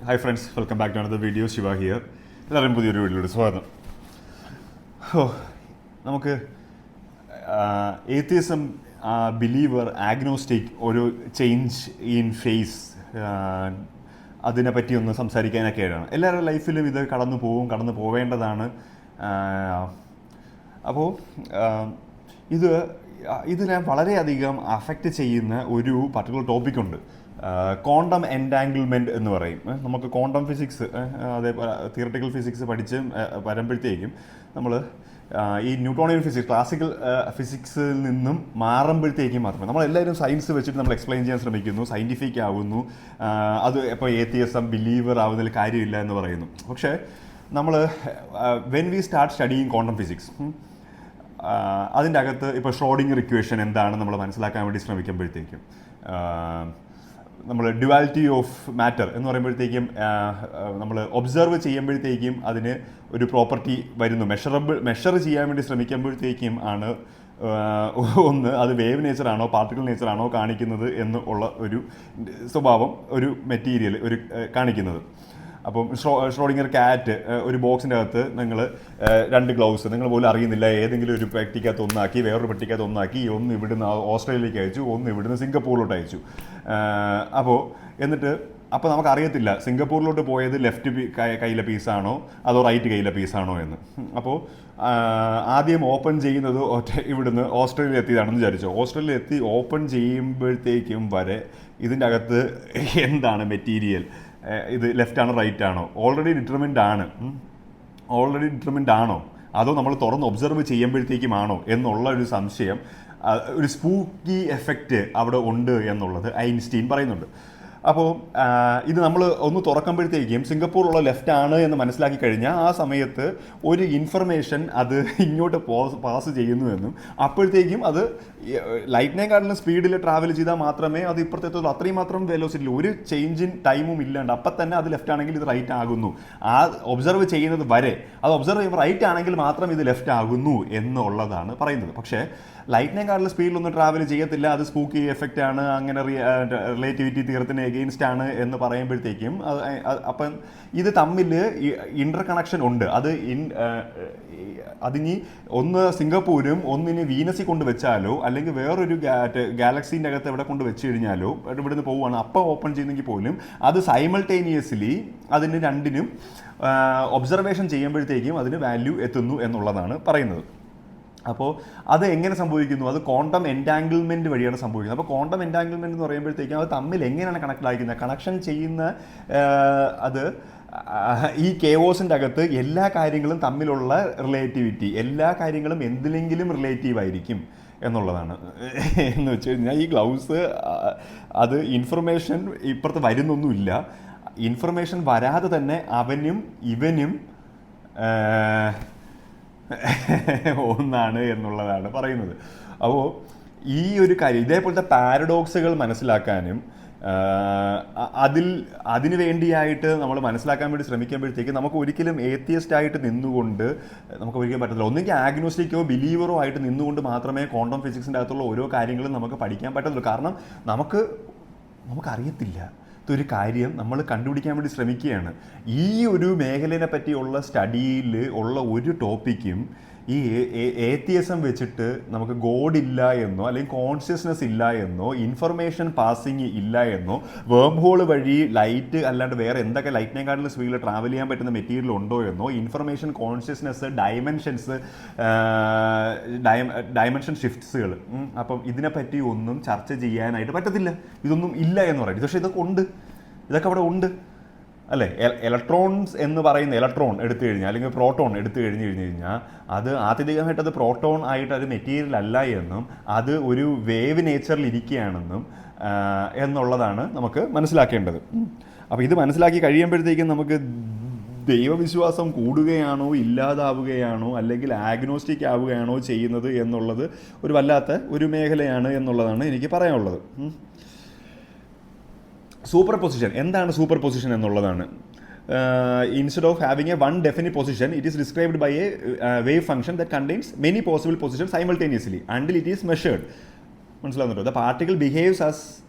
Hi friends, welcome back to another video. Shiva here. എല്ലാവരും പുതിയൊരു വീഡിയോയിലൂടെ സ്വാഗതം. നമുക്ക് ഏത്തിയസം, ബിലീവർ, ആഗ്നോസ്റ്റിക്, ഒരു ചേഞ്ച് ഇൻ ഫേസ്, അതിനെപ്പറ്റി ഒന്ന് സംസാരിക്കാനൊക്കെയാണ്. എല്ലാവരുടെ ലൈഫിലും ഇത് കടന്നു പോവേണ്ടതാണ്. അപ്പോൾ ഇതിനെ വളരെയധികം അഫക്റ്റ് ചെയ്യുന്ന ഒരു പർട്ടിക്കുലർ ടോപ്പിക്കുണ്ട്. ക്വാണ്ടം എൻറ്റാങ്കിൾമെൻറ്റ് എന്ന് പറയും. നമുക്ക് ക്വാണ്ടം ഫിസിക്സ്, അതേപോലെ തിയറട്ടിക്കൽ ഫിസിക്സ് പഠിച്ച് വരുമ്പോഴത്തേക്കും നമ്മൾ ഈ ന്യൂട്ടോണിയൻ ഫിസിക്സ്, ക്ലാസിക്കൽ ഫിസിക്സിൽ നിന്നും മാറുമ്പോഴത്തേക്കും മാത്രമേ നമ്മളെല്ലാവരും സയൻസ് വെച്ചിട്ട് നമ്മൾ എക്സ്പ്ലെയിൻ ചെയ്യാൻ ശ്രമിക്കുന്നു, സയൻറ്റിഫിക് ആവുന്നു, അത് ഇപ്പോൾ ഏത്തിയസം, ബിലീവർ ആവുന്നതിൽ കാര്യമില്ല എന്ന് പറയുന്നു. പക്ഷേ നമ്മൾ when we start studying quantum physics, അതിൻ്റെ അകത്ത് ഇപ്പോൾ ഷ്രോഡിംഗർ ഇക്വേഷൻ എന്താണെന്ന് നമ്മൾ മനസ്സിലാക്കാൻ വേണ്ടി ശ്രമിക്കുമ്പോഴത്തേക്കും, നമ്മൾ ഡ്യുവാലിറ്റി ഓഫ് മാറ്റർ എന്ന് പറയുമ്പോഴത്തേക്കും, നമ്മൾ ഒബ്സർവ് ചെയ്യുമ്പോഴത്തേക്കും അതിന് ഒരു പ്രോപ്പർട്ടി വരുന്നു. മെഷർ ചെയ്യാൻ വേണ്ടി ശ്രമിക്കുമ്പോഴത്തേക്കും ആണ് ഒന്ന് അത് വേവ് നേച്ചറാണോ പാർട്ടിക്കിൾ നേച്ചറാണോ കാണിക്കുന്നത് എന്നുള്ള ഒരു സ്വഭാവം ഒരു മെറ്റീരിയൽ കാണിക്കുന്നത്. അപ്പം ഷ്രോഡിംഗർ കാറ്റ് ഒരു ബോക്സിൻ്റെ അകത്ത് നിങ്ങൾ 2 ഗ്ലൗസ് നിങ്ങൾ പോലും അറിയുന്നില്ല, ഏതെങ്കിലും ഒരു പെട്ടിക്കകത്ത് ഒന്നാക്കി വേറൊരു പെട്ടിക്കകത്ത് ഒന്നാക്കി, ഒന്ന് ഇവിടുന്ന് ഓസ്ട്രേലിയയിലേക്ക് അയച്ചു, ഒന്ന് ഇവിടുന്ന് സിംഗപ്പൂരിലോട്ട് അയച്ചു. അപ്പോൾ നമുക്കറിയത്തില്ല സിംഗപ്പൂരിലോട്ട് പോയത് ലെഫ്റ്റ് കയ്യിലെ പീസാണോ അതോ റൈറ്റ് കയ്യിലെ പീസാണോ എന്ന്. അപ്പോൾ ആദ്യം ഓപ്പൺ ചെയ്യുന്നത് ഇവിടുന്ന് ഓസ്ട്രേലിയ എത്തിയതാണെന്ന് വിചാരിച്ചോ. ഓസ്ട്രേലിയ എത്തി ഓപ്പൺ ചെയ്യുമ്പോഴത്തേക്കും വരെ ഇതിൻ്റെ അകത്ത് എന്താണ് മെറ്റീരിയൽ, ഇത് ലെഫ്റ്റ് ആണോ റൈറ്റ് ആണോ, ഓൾറെഡി ഡിറ്റർമിൻഡ് ആണോ അതോ നമ്മൾ തുറന്ന് ഒബ്സർവ് ചെയ്യുമ്പോഴത്തേക്കുമാണോ എന്നുള്ള ഒരു സംശയം, ഒരു സ്പൂക്കി എഫക്റ്റ് അവിടെ ഉണ്ട് എന്നുള്ളത് ഐൻസ്റ്റീൻ പറയുന്നുണ്ട്. അപ്പോൾ ഇത് നമ്മൾ ഒന്ന് തുറക്കുമ്പോഴത്തേക്കും സിംഗപ്പൂറുള്ള ലെഫ്റ്റ് ആണ് എന്ന് മനസ്സിലാക്കി കഴിഞ്ഞാൽ ആ സമയത്ത് ഒരു ഇൻഫർമേഷൻ അത് ഇങ്ങോട്ട് പാസ് ചെയ്യുന്നുവെന്നും അപ്പോഴത്തേക്കും അത് ലൈറ്റിനേക്കാട്ടിലും സ്പീഡിൽ ട്രാവൽ ചെയ്താൽ മാത്രമേ അത് ഇപ്പുറത്തെത്തുള്ളൂ. അത്രയും മാത്രം വെലോസിറ്റിയിൽ ഒരു ചേഞ്ച് ഇൻ ടൈമും ഇല്ലാണ്ട് അപ്പം തന്നെ അത് ലെഫ്റ്റ് ആണെങ്കിൽ ഇത് റൈറ്റ് ആകുന്നു. ആ ഒബ്സർവ് ചെയ്യുന്നത് വരെ അത് ഒബ്സർവ് ചെയ്യുമ്പോൾ റൈറ്റ് ആണെങ്കിൽ മാത്രം ഇത് ലെഫ്റ്റ് ആകുന്നു എന്നുള്ളതാണ് പറയുന്നത്. പക്ഷേ ലൈറ്റിനേക്കാട്ടിലും സ്പീഡിലൊന്നും ട്രാവൽ ചെയ്യത്തില്ല, അത് സ്പൂക്കി എഫക്റ്റ് ആണ്, അങ്ങനെ റിലേറ്റിവിറ്റി തിയറത്തിന് എഗെയിൻസ്റ്റ് ആണ് എന്ന് പറയുമ്പോഴത്തേക്കും അപ്പം ഇത് തമ്മിൽ ഇൻ്റർ കണക്ഷൻ ഉണ്ട്. അതിനി ഒന്ന് സിംഗപ്പൂരും ഒന്നിന് വീനസിൽ കൊണ്ട് വെച്ചാലോ അല്ലെങ്കിൽ വേറൊരു ഗാലക്സീൻ്റെ അകത്ത് എവിടെ കൊണ്ട് വെച്ച് കഴിഞ്ഞാലോ ഇവിടുന്ന് പോവുകയാണ് അപ്പം ഓപ്പൺ ചെയ്യുന്നെങ്കിൽ പോലും അത് സൈമൾട്ടേനിയസ്ലി അതിന് രണ്ടിനും ഒബ്സർവേഷൻ ചെയ്യുമ്പോഴത്തേക്കും അതിന് വാല്യൂ എത്തുന്നു എന്നുള്ളതാണ് പറയുന്നത്. അപ്പോൾ അത് എങ്ങനെ സംഭവിക്കുന്നു? അത് ക്വാണ്ടം എൻറ്റാങ്കിൾമെൻറ്റ് വഴിയാണ് സംഭവിക്കുന്നത്. അപ്പോൾ ക്വാണ്ടം എൻറ്റാങ്കിൾമെൻറ്റ് എന്ന് പറയുമ്പോഴത്തേക്കും അത് തമ്മിൽ എങ്ങനെയാണ് കണക്ട് ആയിരിക്കുന്നത്, കണക്ഷൻ ചെയ്യുന്ന അത് ഈ കേവോസിൻ്റെ അകത്ത് എല്ലാ കാര്യങ്ങളും തമ്മിലുള്ള റിലേറ്റിവിറ്റി, എല്ലാ കാര്യങ്ങളും എന്തിലെങ്കിലും റിലേറ്റീവ് ആയിരിക്കും എന്നുള്ളതാണ്. എന്ന് വെച്ച് കഴിഞ്ഞാൽ ഈ ഗ്ലൗസ് അത് ഇൻഫർമേഷൻ ഇപ്പുറത്ത് വരുന്നൊന്നുമില്ല, ഇൻഫർമേഷൻ വരാതെ തന്നെ അവനും ഇവനും ഒന്നാണ് എന്നുള്ളതാണ് പറയുന്നത്. അപ്പോൾ ഈ ഒരു കാര്യം, ഇതേപോലത്തെ പാരഡോക്സുകൾ മനസ്സിലാക്കാനും അതിന് വേണ്ടിയായിട്ട് നമ്മൾ മനസ്സിലാക്കാൻ വേണ്ടി ശ്രമിക്കുമ്പോഴത്തേക്ക് നമുക്ക് ഒരിക്കലും ഏത്തിയസ്റ്റ് ആയിട്ട് നിന്നുകൊണ്ട് നമുക്ക് ഒരിക്കലും പറ്റത്തില്ല. ഒന്നുകിൽ ആഗ്നോസ്റ്റിക്കോ ബിലീവറോ ആയിട്ട് നിന്നുകൊണ്ട് മാത്രമേ ക്വാണ്ടം ഫിസിക്സിൻ്റെ അകത്തുള്ള ഓരോ കാര്യങ്ങളും നമുക്ക് പഠിക്കാൻ പറ്റത്തുള്ളൂ. കാരണം നമുക്കറിയത്തില്ല. ഇതൊരു കാര്യം നമ്മൾ കണ്ടുപിടിക്കാൻ വേണ്ടി ശ്രമിക്കുകയാണ്. ഈ ഒരു മേഖലയെ പറ്റിയുള്ള സ്റ്റഡിയിൽ ഉള്ള ഒരു ടോപ്പിക്കും ഈ ഏത്തിയസം വെച്ചിട്ട് നമുക്ക് ഗോഡ് ഇല്ല എന്നോ അല്ലെങ്കിൽ കോൺഷ്യസ്നെസ് ഇല്ല എന്നോ ഇൻഫർമേഷൻ പാസിങ് ഇല്ല എന്നോ വേം ഹോൾ വഴി ലൈറ്റ് അല്ലാണ്ട് വേറെ എന്തൊക്കെ ലൈറ്റിനെക്കാട്ടിലും സ്പീഡിൽ ട്രാവൽ ചെയ്യാൻ പറ്റുന്ന മെറ്റീരിയൽ ഉണ്ടോ എന്നോ ഇൻഫർമേഷൻ കോൺഷ്യസ്നെസ് ഡയമെൻഷൻ ഷിഫ്റ്റ്സുകൾ, അപ്പം ഇതിനെപ്പറ്റി ഒന്നും ചർച്ച ചെയ്യാനായിട്ട് പറ്റത്തില്ല. ഇതൊന്നും ഇല്ല എന്ന് പറയുന്നത്. പക്ഷേ ഇതൊക്കെ അവിടെ ഉണ്ട് അല്ലേ. ഇലക്ട്രോൺസ് എന്ന് പറയുന്ന ഇലക്ട്രോൺ എടുത്തു കഴിഞ്ഞാൽ അല്ലെങ്കിൽ പ്രോട്ടോൺ എടുത്തു കഴിഞ്ഞാൽ അത് ആത്യന്തികമായിട്ട് അത് പ്രോട്ടോൺ ആയിട്ട് അത് മെറ്റീരിയൽ അല്ല എന്നും അത് ഒരു വേവ് നേച്ചറിൽ ഇരിക്കുകയാണെന്നും എന്നുള്ളതാണ് നമുക്ക് മനസ്സിലാക്കേണ്ടത്. അപ്പോൾ ഇത് മനസ്സിലാക്കി കഴിയുമ്പോഴത്തേക്കും നമുക്ക് ദൈവവിശ്വാസം കൂടുകയാണോ ഇല്ലാതാവുകയാണോ അല്ലെങ്കിൽ ആഗ്നോസ്റ്റിക് ആവുകയാണോ ചെയ്യുന്നത് എന്നുള്ളത് ഒരു വല്ലാത്ത ഒരു മേഖലയാണ് എന്നുള്ളതാണ് എനിക്ക് പറയാനുള്ളത്. സൂപ്പർ പൊസിഷൻ എന്താണ്? സൂപ്പർ പൊസിഷൻ എന്നുള്ളതാണ് instead of having a one definite position, it is described by a wave function that contains many possible positions simultaneously until it is measured. മനസ്സിലാവുന്നുണ്ടോ? The particle behaves as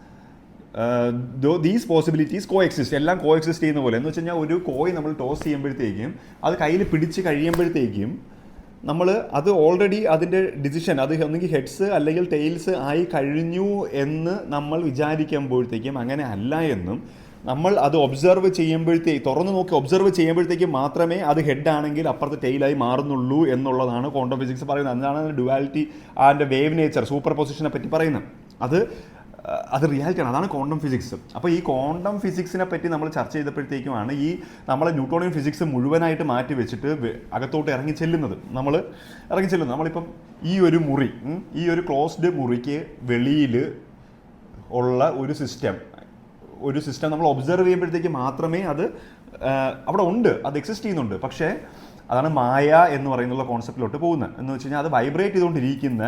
these possibilities co exist, എല്ലാം കോ exist ചെയ്യുന്ന പോലെ. എന്ന് വെച്ച് കഴിഞ്ഞാൽ ഒരു coin നമ്മൾ toss ചെയ്യുമ്പോഴത്തേക്കും അത് കയ്യിൽ പിടിച്ച് കഴിയുമ്പോഴത്തേക്കും നമ്മൾ അത് ഓൾറെഡി അതിൻ്റെ ഡിസിഷൻ അത് ഒന്നെങ്കിൽ ഹെഡ്സ് അല്ലെങ്കിൽ ടെയിൽസ് ആയി കഴിഞ്ഞു എന്ന് നമ്മൾ വിചാരിക്കുമ്പോഴത്തേക്കും അങ്ങനെ അല്ല എന്നും, നമ്മൾ അത് ഒബ്സർവ് ചെയ്യുമ്പോഴത്തേക്ക് തുറന്നു നോക്കി ഒബ്സർവ് ചെയ്യുമ്പോഴത്തേക്കും മാത്രമേ അത് ഹെഡ് ആണെങ്കിൽ അപ്പുറത്ത് ടെയിലായി മാറുന്നുള്ളൂ എന്നുള്ളതാണ് ക്വാണ്ടം ഫിസിക്സ് പറയുന്നത്. അതാണ് duality and wave nature super പൊസിഷനെ പറ്റി പറയുന്നത്. അത് റിയാലിറ്റിയാണ്, അതാണ് ക്വാണ്ടം ഫിസിക്സ്. അപ്പോൾ ഈ ക്വാണ്ടം ഫിസിക്സിനെ പറ്റി നമ്മൾ ചർച്ച ചെയ്തപ്പോഴത്തേക്കുമാണ് ഈ നമ്മളെ ന്യൂട്ടോണിയൻ ഫിസിക്സ് മുഴുവനായിട്ട് മാറ്റി വെച്ചിട്ട് അകത്തോട്ട് ഇറങ്ങി ചെല്ലുന്നത്. നമ്മളിപ്പം ഈ ഒരു ക്ലോസ്ഡ് മുറിക്ക് വെളിയിൽ ഉള്ള ഒരു സിസ്റ്റം നമ്മൾ ഒബ്സർവ് ചെയ്യുമ്പോഴത്തേക്ക് മാത്രമേ അത് അവിടെ ഉണ്ട്, അത് എക്സിസ്റ്റ് ചെയ്യുന്നുണ്ട്. പക്ഷേ അതാണ് മായ എന്ന് പറയുന്നുള്ള കോൺസെപ്റ്റിലോട്ട് പോകുന്നത്. എന്ന് വെച്ച് കഴിഞ്ഞാൽ അത് വൈബ്രേറ്റ് ചെയ്തുകൊണ്ടിരിക്കുന്ന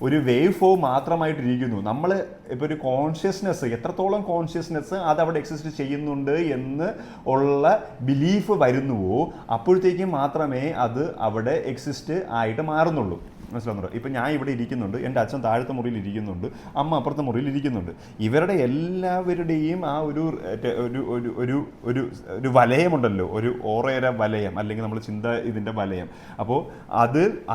ഒരു വേവ് ഫോം മാത്രമായിട്ടിരിക്കുന്നു. നമ്മൾ ഇപ്പോൾ ഒരു കോൺഷ്യസ്നെസ്, എത്രത്തോളം കോൺഷ്യസ്നെസ് അത് അവിടെ എക്സിസ്റ്റ് ചെയ്യുന്നുണ്ട് എന്ന് ഉള്ള ബിലീഫ് വരുന്നുവോ അപ്പോഴത്തേക്കും മാത്രമേ അത് അവിടെ എക്സിസ്റ്റ് ആയിട്ട് മാറുന്നുള്ളൂ. മനസ്സിലാവുന്നുണ്ടോ? ഇപ്പം ഞാൻ ഇവിടെ ഇരിക്കുന്നുണ്ട്, എൻ്റെ അച്ഛൻ താഴത്തെ മുറിയിൽ ഇരിക്കുന്നുണ്ട്, അമ്മ അപ്പുറത്തെ മുറിയിൽ ഇരിക്കുന്നുണ്ട്. ഇവരുടെ എല്ലാവരുടെയും ആ ഒരു ഒരു വലയമുണ്ടല്ലോ, ഒരു ഓറേര വലയം, അല്ലെങ്കിൽ നമ്മൾ ഇതിൻ്റെ വലയം. അപ്പോൾ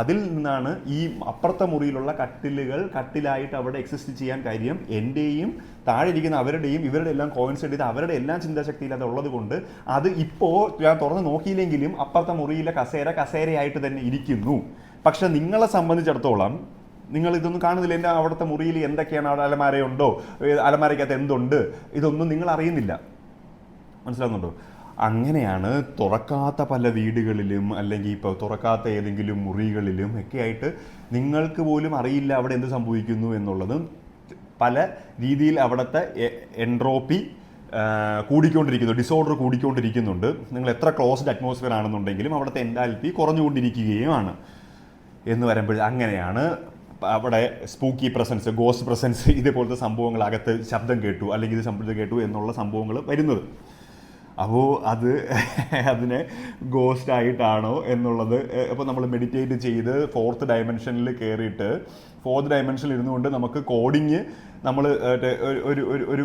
അതിൽ നിന്നാണ് ഈ അപ്പുറത്തെ മുറിയിലുള്ള കട്ടിലായിട്ട് അവിടെ എക്സിസ്റ്റ് ചെയ്യാൻ കാര്യം. എൻ്റെയും താഴെ ഇരിക്കുന്ന അവരുടെയും ഇവരുടെ എല്ലാം കോയിൻസൈഡ് ചെയ്ത് അവരുടെ എല്ലാം ചിന്താശക്തിയിൽ അത് ഉള്ളത് കൊണ്ട് അത് ഇപ്പോൾ ഞാൻ തുറന്ന് നോക്കിയില്ലെങ്കിലും അപ്പുറത്തെ മുറിയിലെ കസേരയായിട്ട് തന്നെ ഇരിക്കുന്നു. പക്ഷെ നിങ്ങളെ സംബന്ധിച്ചിടത്തോളം നിങ്ങൾ ഇതൊന്നും കാണുന്നില്ല. എൻ്റെ അവിടുത്തെ മുറിയിൽ എന്തൊക്കെയാണ്, അവിടെ അലമാരയുണ്ടോ, അലമാരയ്ക്കകത്ത് എന്തുണ്ട്, ഇതൊന്നും നിങ്ങൾ അറിയുന്നില്ല. മനസ്സിലാവുന്നുണ്ടോ? അങ്ങനെയാണ് തുറക്കാത്ത പല വീടുകളിലും അല്ലെങ്കിൽ ഇപ്പോൾ തുറക്കാത്ത ഏതെങ്കിലും മുറികളിലും ഒക്കെ ആയിട്ട് നിങ്ങൾക്ക് പോലും അറിയില്ല അവിടെ എന്ത് സംഭവിക്കുന്നു എന്നുള്ളതും. പല രീതിയിൽ അവിടുത്തെ എൻട്രോപ്പി ഡിസോർഡർ കൂടിക്കൊണ്ടിരിക്കുന്നുണ്ട്. നിങ്ങൾ എത്ര ക്ലോസ്ഡ് അറ്റ്മോസ്ഫിയർ ആണെന്നുണ്ടെങ്കിലും അവിടുത്തെ എൻതാൽപ്പി കുറഞ്ഞുകൊണ്ടിരിക്കുകയുമാണ് എന്ന് വരുമ്പോൾ അങ്ങനെയാണ് അവിടെ സ്പൂക്കി പ്രസൻസ്, ഗോസ്റ്റ് പ്രസൻസ്, ഇതേപോലത്തെ സംഭവങ്ങൾ, അകത്ത് ശബ്ദം കേട്ടു അല്ലെങ്കിൽ ഇത് ശബ്ദം കേട്ടു എന്നുള്ള സംഭവങ്ങൾ വരുന്നത്. അപ്പോൾ അതിനെ ഗോസ്റ്റ് ആയിട്ടാണോ എന്നുള്ളത് ഇപ്പോൾ നമ്മൾ മെഡിറ്റേറ്റ് ചെയ്ത് ഫോർത്ത് ഡയമെൻഷനിൽ കയറിയിട്ട് ഫോർത്ത് ഡയമെൻഷനിൽ ഇരുന്നുകൊണ്ട് നമുക്ക് കോഡിങ് നമ്മൾ ഒരു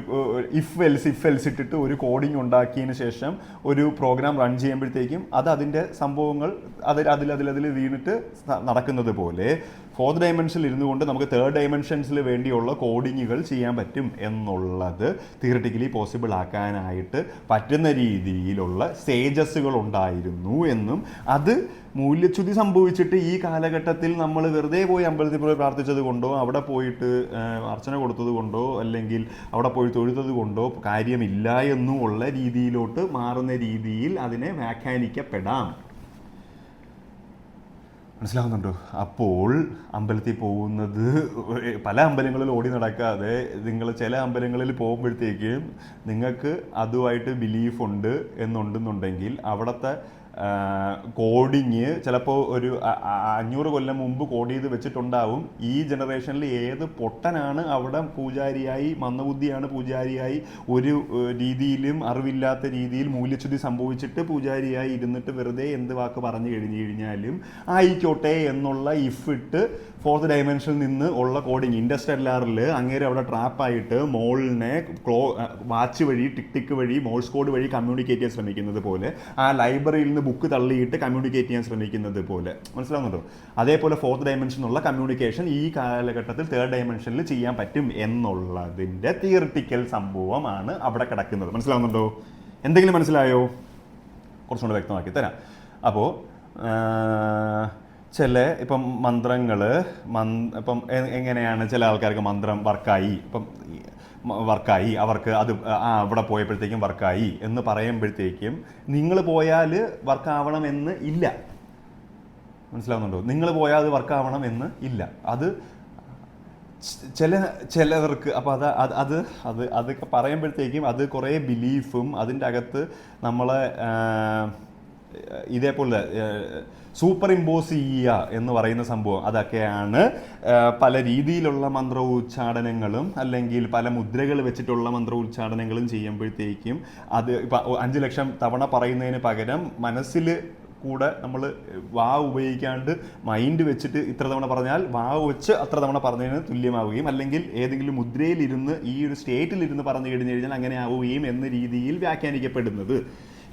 ഇഫ് എൽസ് ഇട്ടിട്ട് ഒരു കോഡിങ് ഉണ്ടാക്കിയതിന് ശേഷം ഒരു പ്രോഗ്രാം റൺ ചെയ്യുമ്പോഴത്തേക്കും അതിൻ്റെ സംഭവങ്ങൾ അതിൽ വീണിട്ട് നടക്കുന്നത് പോലെ ഫോർത്ത് ഡയമെൻഷനിൽ ഇരുന്നു കൊണ്ട് നമുക്ക് തേർഡ് ഡയമെൻഷൻസിൽ വേണ്ടിയുള്ള കോഡിങ്ങുകൾ ചെയ്യാൻ പറ്റും എന്നുള്ളത് തിയറിറ്റിക്കലി പോസിബിൾ ആക്കാനായിട്ട് പറ്റുന്ന രീതിയിലുള്ള സ്റ്റേജസുകൾ ഉണ്ടായിരുന്നു എന്നും, അത് മൂല്യച്യുതി സംഭവിച്ചിട്ട് ഈ കാലഘട്ടത്തിൽ നമ്മൾ വെറുതെ പോയി അമ്പലത്തിൽ പോയി പ്രാർത്ഥിച്ചത് കൊണ്ടോ അവിടെ പോയിട്ട് അർച്ചന കൊടുത്തത് കൊണ്ടോ അല്ലെങ്കിൽ അവിടെ പോയി തൊഴുത്തത് കൊണ്ടോ കാര്യമില്ല എന്നുമുള്ള രീതിയിലോട്ട് മാറുന്ന രീതിയിൽ അതിനെ വ്യാഖ്യാനിക്കപ്പെടാം. മനസ്സിലാവുന്നുണ്ടോ? അപ്പോൾ അമ്പലത്തിൽ പോകുന്നത് പല അമ്പലങ്ങളിൽ ഓടി നടക്കാതെ നിങ്ങൾ ചില അമ്പലങ്ങളിൽ പോകുമ്പോഴത്തേക്കും നിങ്ങൾക്ക് അതുമായിട്ട് ബിലീഫുണ്ട് എന്നുണ്ടെന്നുണ്ടെങ്കിൽ അവിടുത്തെ കോഡിങ് ചിലപ്പോൾ ഒരു 500 കൊല്ലം മുമ്പ് കോഡ് ചെയ്ത് വെച്ചിട്ടുണ്ടാവും. ഈ ജനറേഷനിൽ ഏത് പൊട്ടനാണ് അവിടെ പൂജാരിയായി, മന്ദബുദ്ധിയാണ് പൂജാരിയായി, ഒരു രീതിയിലും അറിവില്ലാത്ത രീതിയിൽ മൂല്യച്യുതി സംഭവിച്ചിട്ട് പൂജാരിയായി ഇരുന്നിട്ട് വെറുതെ എന്ത് വാക്ക് പറഞ്ഞു കഴിഞ്ഞാലും ആയിക്കോട്ടെ എന്നുള്ള ഇട്ട് ഫോർത്ത് ഡയമെൻഷനിൽ നിന്ന് ഉള്ള കോഡിങ് ഇൻഡസ്റ്റെല്ലാറിൽ അങ്ങേരെ അവിടെ ട്രാപ്പായിട്ട് മോളിനെ വാച്ച് വഴി ടിക്ക് വഴി മോൾസ് കോഡ് വഴി കമ്മ്യൂണിക്കേറ്റ് ചെയ്യാൻ ശ്രമിക്കുന്നത് പോലെ, ആ ലൈബ്രറിയിൽ നിന്ന് ബുക്ക് തള്ളിയിട്ട് കമ്മ്യൂണിക്കേറ്റ് ചെയ്യാൻ ശ്രമിക്കുന്നത് പോലെ. മനസ്സിലാവുന്നുണ്ടോ? അതേപോലെ ഫോർത്ത് ഡയമെൻഷനുള്ള കമ്മ്യൂണിക്കേഷൻ ഈ കാലഘട്ടത്തിൽ തേർഡ് ഡയമെൻഷനിൽ ചെയ്യാൻ പറ്റും എന്നുള്ളതിൻ്റെ തിയറിറ്റിക്കൽ സംഭവമാണ് അവിടെ കിടക്കുന്നത്. മനസ്സിലാവുന്നുണ്ടോ? എന്തെങ്കിലും മനസ്സിലായോ? കുറച്ചുകൂടെ വ്യക്തമാക്കി തരാം. അപ്പോൾ ഇപ്പം മന്ത്രങ്ങൾ ഇപ്പം എങ്ങനെയാണ് ചില ആൾക്കാർക്ക് മന്ത്രം വർക്കായി അവർക്ക് അത് അവിടെ പോയപ്പോഴത്തേക്കും വർക്കായി എന്ന് പറയുമ്പോഴത്തേക്കും നിങ്ങൾ പോയാൽ വർക്കാവണം എന്ന് ഇല്ല. മനസ്സിലാവുന്നുണ്ടോ? നിങ്ങൾ പോയാൽ അത് വർക്കാവണം എന്ന് ഇല്ല. അത് ചിലവർക്ക് അപ്പോൾ അതൊക്കെ പറയുമ്പോഴത്തേക്കും അത് കുറേ ബിലീഫും അതിൻ്റെ അകത്ത് നമ്മളെ ഇതേപോലെ സൂപ്പർ ഇമ്പോസ് ചെയ്യുക എന്ന് പറയുന്ന സംഭവം, അതൊക്കെയാണ് പല രീതിയിലുള്ള മന്ത്രോച്ചാടനങ്ങളും അല്ലെങ്കിൽ പല മുദ്രകൾ വെച്ചിട്ടുള്ള മന്ത്രോച്ചാടനങ്ങളും ചെയ്യുമ്പോഴത്തേക്കും അത് ഇപ്പം 5 ലക്ഷം തവണ പറയുന്നതിന് പകരം മനസ്സിൽ കൂടെ നമ്മൾ വാ ഉപയോഗിക്കാണ്ട് മൈൻഡ് വെച്ചിട്ട് ഇത്ര തവണ പറഞ്ഞാൽ വാ വെച്ച് അത്ര തവണ പറഞ്ഞതിന് തുല്യമാവുകയും, അല്ലെങ്കിൽ ഏതെങ്കിലും മുദ്രയിലിരുന്ന് ഈ ഒരു സ്റ്റേറ്റിലിരുന്ന് പറഞ്ഞു കഴിഞ്ഞു കഴിഞ്ഞാൽ അങ്ങനെ ആവുകയും എന്ന രീതിയിൽ വ്യാഖ്യാനിക്കപ്പെടുന്നത്.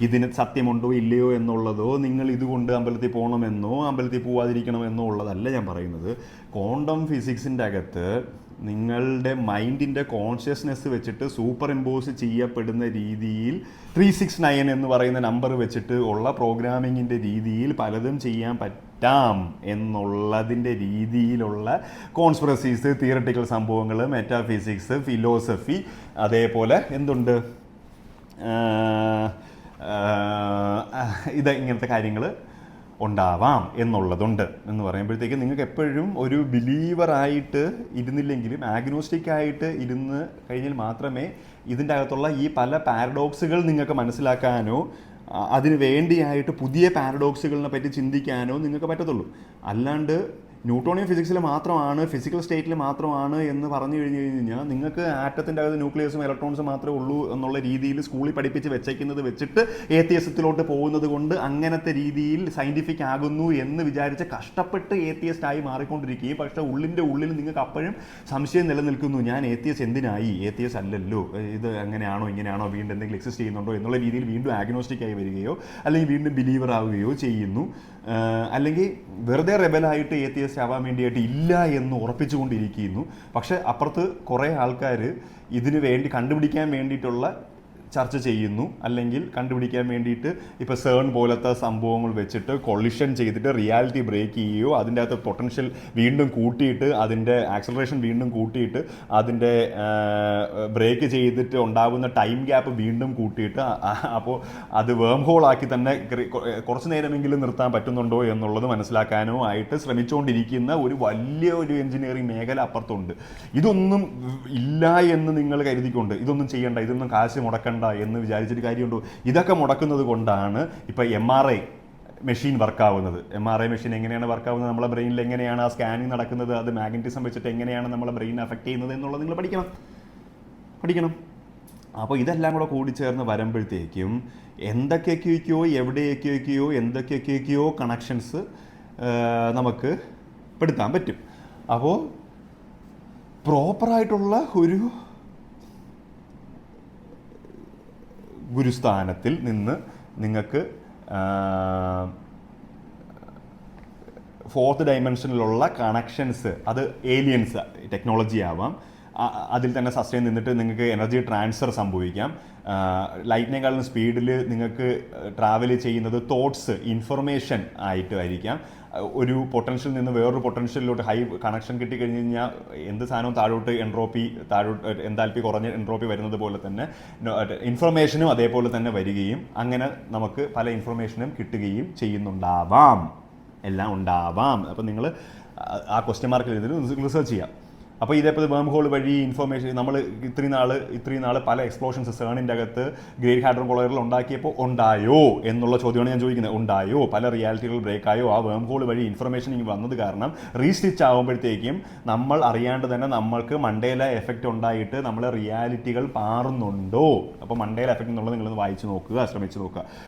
ഇതിന് സത്യമുണ്ടോ ഇല്ലയോ എന്നുള്ളതോ, നിങ്ങൾ ഇതുകൊണ്ട് അമ്പലത്തിൽ പോകണമെന്നോ അമ്പലത്തിൽ പോവാതിരിക്കണമെന്നോ ഉള്ളതല്ല ഞാൻ പറയുന്നത്. ക്വാണ്ടം ഫിസിക്സിൻ്റെ അകത്ത് നിങ്ങളുടെ മൈൻഡിൻ്റെ കോൺഷ്യസ്നെസ് വെച്ചിട്ട് സൂപ്പർ ഇമ്പോസ് ചെയ്യപ്പെടുന്ന രീതിയിൽ 369 എന്ന് പറയുന്ന നമ്പർ വെച്ചിട്ട് ഉള്ള പ്രോഗ്രാമിങ്ങിൻ്റെ രീതിയിൽ പലതും ചെയ്യാൻ പറ്റാം എന്നുള്ളതിൻ്റെ രീതിയിലുള്ള കോൺസ്പിറസീസ്, തിയററ്റിക്കൽ സംഭവങ്ങൾ, മെറ്റാഫിസിക്സ്, ഫിലോസഫി, അതേപോലെ എന്തുണ്ട് ഇങ്ങനത്തെ കാര്യങ്ങൾ ഉണ്ടാവാം എന്നുള്ളതുണ്ട്. എന്ന് പറയുമ്പോഴത്തേക്ക് നിങ്ങൾക്ക് എപ്പോഴും ഒരു ബിലീവറായിട്ട് ഇരുന്നില്ലെങ്കിലും ആഗ്നോസ്റ്റിക് ആയിട്ട് ഇരുന്ന് കഴിഞ്ഞാൽ മാത്രമേ ഇതിൻ്റെ അകത്തുള്ള ഈ പല പാരഡോക്സുകൾ നിങ്ങൾക്ക് മനസ്സിലാക്കാനോ അതിന് വേണ്ടിയായിട്ട് പുതിയ പാരഡോക്സുകളിനെ പറ്റി ചിന്തിക്കാനോ നിങ്ങൾക്ക് പറ്റത്തുള്ളൂ. അല്ലാണ്ട് ന്യൂട്ടോണിയൻ ഫിസിക്സിൽ മാത്രമാണ്, ഫിസിക്കൽ സ്റ്റേറ്റിൽ മാത്രമാണ് എന്ന് പറഞ്ഞു കഴിഞ്ഞ് കഴിഞ്ഞാൽ നിങ്ങൾക്ക് ആറ്റത്തിൻ്റെ അകത്ത് ന്യൂക്ലിയസും ഇലക്ട്രോൺസും മാത്രമേ ഉള്ളൂ എന്നുള്ള രീതിയിൽ സ്കൂളിൽ പഠിപ്പിച്ച് വെച്ചേക്കുന്നത് വെച്ചിട്ട് ഏത്തിയസത്തിലോട്ട് പോകുന്നത് കൊണ്ട് അങ്ങനത്തെ രീതിയിൽ സയൻറ്റിഫിക് ആകുന്നു എന്ന് വിചാരിച്ച് കഷ്ടപ്പെട്ട് ഏത്തിയസ്റ്റായി മാറിക്കൊണ്ടിരിക്കുകയും, പക്ഷേ ഉള്ളിൽ നിങ്ങൾക്ക് അപ്പോഴും സംശയം നിലനിൽക്കുന്നു, ഞാൻ ഏത്തിയസ് എന്തിനായി, ഏത്തിയസ് അല്ലല്ലോ, ഇത് അങ്ങനെയാണോ ഇങ്ങനെയാണോ, വീണ്ടും എന്തെങ്കിലും എക്സിസ്റ്റ് ചെയ്യുന്നുണ്ടോ എന്നുള്ള രീതിയിൽ വീണ്ടും ആഗ്നോസ്റ്റിക് ആയി വരികയോ അല്ലെങ്കിൽ വീണ്ടും ബിലീവർ ആവുകയോ ചെയ്യുന്നു. അല്ലെങ്കിൽ വെറുതെ റെബലായിട്ട് ഏത്തിയസ്റ്റ് ആവാൻ വേണ്ടിയിട്ട് ഇല്ല എന്ന് ഉറപ്പിച്ചുകൊണ്ടിരിക്കുന്നു. പക്ഷെ അപ്പുറത്ത് കുറേ ആൾക്കാർ ഇതിന് വേണ്ടി കണ്ടുപിടിക്കാൻ വേണ്ടിയിട്ടുള്ള ചർച്ച ചെയ്യുന്നു, അല്ലെങ്കിൽ കണ്ടുപിടിക്കാൻ വേണ്ടിയിട്ട് ഇപ്പോൾ സേൺ പോലത്തെ സംഭവങ്ങൾ വെച്ചിട്ട് കൊളിഷൻ ചെയ്തിട്ട് റിയാലിറ്റി ബ്രേക്ക് ചെയ്യുകയോ അതിൻ്റെ അകത്ത് പൊട്ടൻഷ്യൽ വീണ്ടും കൂട്ടിയിട്ട് അതിൻ്റെ ആക്സലറേഷൻ വീണ്ടും കൂട്ടിയിട്ട് അതിൻ്റെ ബ്രേക്ക് ചെയ്തിട്ട് ഉണ്ടാകുന്ന ടൈം ഗ്യാപ്പ് വീണ്ടും കൂട്ടിയിട്ട് അപ്പോൾ അത് വേം ഹോളാക്കി തന്നെ കുറച്ച് നേരമെങ്കിലും നിർത്താൻ പറ്റുന്നുണ്ടോ എന്നുള്ളത് മനസ്സിലാക്കാനോ ആയിട്ട് ശ്രമിച്ചുകൊണ്ടിരിക്കുന്ന ഒരു വലിയ എഞ്ചിനീയറിംഗ് മേഖല അപ്പുറത്തുണ്ട്. ഇതൊന്നും ഇല്ല എന്ന് നിങ്ങൾ കരുതിക്കൊണ്ട് ഇതൊന്നും ചെയ്യണ്ട, ഇതൊന്നും കാശ് മുടക്കണ്ട എന്ന് വിചാരിച്ചിട്ട് കാര്യമുണ്ടോ? ഇതൊക്കെ മുടക്കുന്നത് കൊണ്ടാണ് ഇപ്പോൾ MRI മെഷീൻ വർക്കാവുന്നത്. MRI മെഷീൻ എങ്ങനെയാണ് വർക്കാവുന്നത്, നമ്മളെ ബ്രെയിനിൽ എങ്ങനെയാണ് ആ സ്കാനിങ് നടക്കുന്നത്, അത് മാഗ്നറ്റിസം വെച്ചിട്ട് എങ്ങനെയാണ് നമ്മളെ ബ്രെയിൻ അഫക്റ്റ് ചെയ്യുന്നത് എന്നുള്ളത് നിങ്ങൾ പഠിക്കണം. അപ്പോൾ ഇതെല്ലാം കൂടെ കൂടിച്ചേർന്ന് വരുമ്പോഴത്തേക്കും എന്തൊക്കെയൊക്കെയോ എന്തൊക്കെയൊക്കെയോ കണക്ഷൻസ് നമുക്ക് പെടുത്താൻ പറ്റും. അപ്പോൾ പ്രോപ്പറായിട്ടുള്ള ഒരു ഗുരുസ്ഥാനത്തിൽ നിന്ന് നിങ്ങൾക്ക് ഫോർത്ത് ഡയമെൻഷനിലുള്ള കണക്ഷൻസ്, അത് ഏലിയൻസ് ടെക്നോളജി ആവാം, അതിൽ തന്നെ സസ്റ്റെയിൻ നിന്നിട്ട് നിങ്ങൾക്ക് എനർജി ട്രാൻസ്ഫർ സംഭവിക്കാം. ലൈറ്റിനേക്കാളും സ്പീഡിൽ നിങ്ങൾക്ക് ട്രാവൽ ചെയ്യുന്നത് തോട്ട്സ്, ഇൻഫർമേഷൻ ആയിരിക്കാം. ഒരു പൊട്ടൻഷ്യൽ നിന്ന് വേറൊരു പൊട്ടൻഷ്യലിലോട്ട് ഹൈ കണക്ഷൻ കിട്ടിക്കഴിഞ്ഞ് കഴിഞ്ഞാൽ എന്ത് സാധനവും താഴോട്ട് എൻതാൽപ്പി കുറഞ്ഞ എൻട്രോപ്പി വരുന്നത് പോലെ തന്നെ ഇൻഫർമേഷനും അതേപോലെ തന്നെ വരികയും അങ്ങനെ നമുക്ക് പല ഇൻഫർമേഷനും കിട്ടുകയും ചെയ്യുന്നുണ്ടാവാം, എല്ലാം ഉണ്ടാവാം. അപ്പം നിങ്ങൾ ആ ക്വസ്റ്റ്യൻ മാർക്കിൽ ഇതിൽ റിസർച്ച് ചെയ്യാം. അപ്പോൾ ഇതേപോലെ വേം ഹോൾ വഴി ഇൻഫർമേഷൻ നമ്മൾ ഇത്രയും നാൾ പല എക്സ്പ്ലോഷൻസ് സേണിൻ്റെ അകത്ത് ഗ്രേറ്റ് ഹാഡ്രോൺ കൊളൈഡറിൽ ഉണ്ടാക്കിയപ്പോൾ ഉണ്ടായോ എന്നുള്ള ചോദ്യമാണ് ഞാൻ ചോദിക്കുന്നത്. ഉണ്ടായോ? പല റിയാലിറ്റികൾ ബ്രേക്കായോ? ആ വേം ഹോൾ വഴി ഇൻഫർമേഷൻ ഇങ്ങനെ വന്നത് കാരണം റീസ്റ്റിച്ച് ആകുമ്പോഴത്തേക്കും നമ്മൾ അറിയാണ്ട് തന്നെ നമ്മൾക്ക് മണ്ടേല എഫക്റ്റ് ഉണ്ടായിട്ട് നമ്മളെ റിയാലിറ്റികൾ മാറുന്നുണ്ടോ? അപ്പോൾ മണ്ടേല എഫക്റ്റ് എന്നുള്ളത് നിങ്ങളൊന്ന് വായിച്ച് നോക്കുക, ശ്രമിച്ച് നോക്കുക.